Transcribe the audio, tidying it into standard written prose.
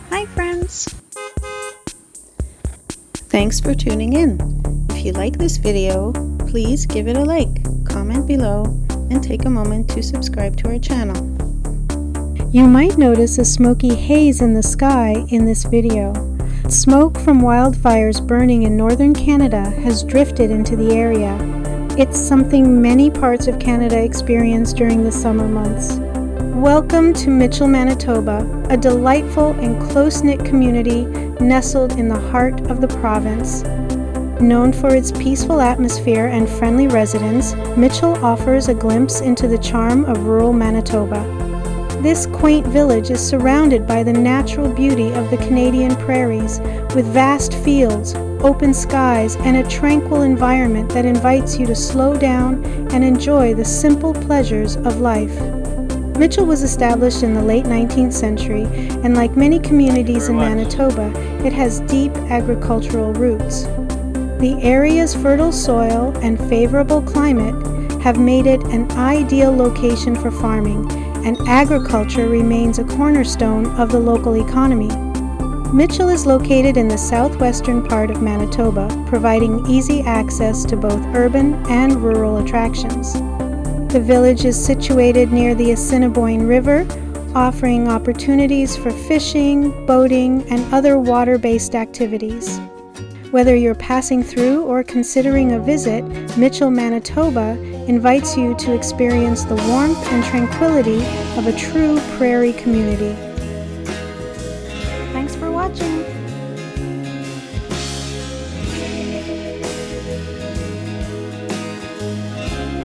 Hi friends! Thanks for tuning in. If you like this video, please give it a like, comment below, and take a moment to subscribe to our channel. You might notice a smoky haze in the sky in this video. Smoke from wildfires burning in northern Canada has drifted into the area. It's something many parts of Canada experience during the summer months. Welcome to Mitchell, Manitoba, a delightful and close-knit community nestled in the heart of the province. Known for its peaceful atmosphere and friendly residents, Mitchell offers a glimpse into the charm of rural Manitoba. This quaint village is surrounded by the natural beauty of the Canadian prairies, with vast fields, open skies, and a tranquil environment that invites you to slow down and enjoy the simple pleasures of life. Mitchell was established in the late 19th century, and like many communities in Manitoba, it has deep agricultural roots. The area's fertile soil and favorable climate have made it an ideal location for farming, and agriculture remains a cornerstone of the local economy. Mitchell is located in the southwestern part of Manitoba, providing easy access to both urban and rural attractions. The village is situated near the Assiniboine River, offering opportunities for fishing, boating, and other water-based activities. Whether you're passing through or considering a visit, Mitchell, Manitoba invites you to experience the warmth and tranquility of a true prairie community.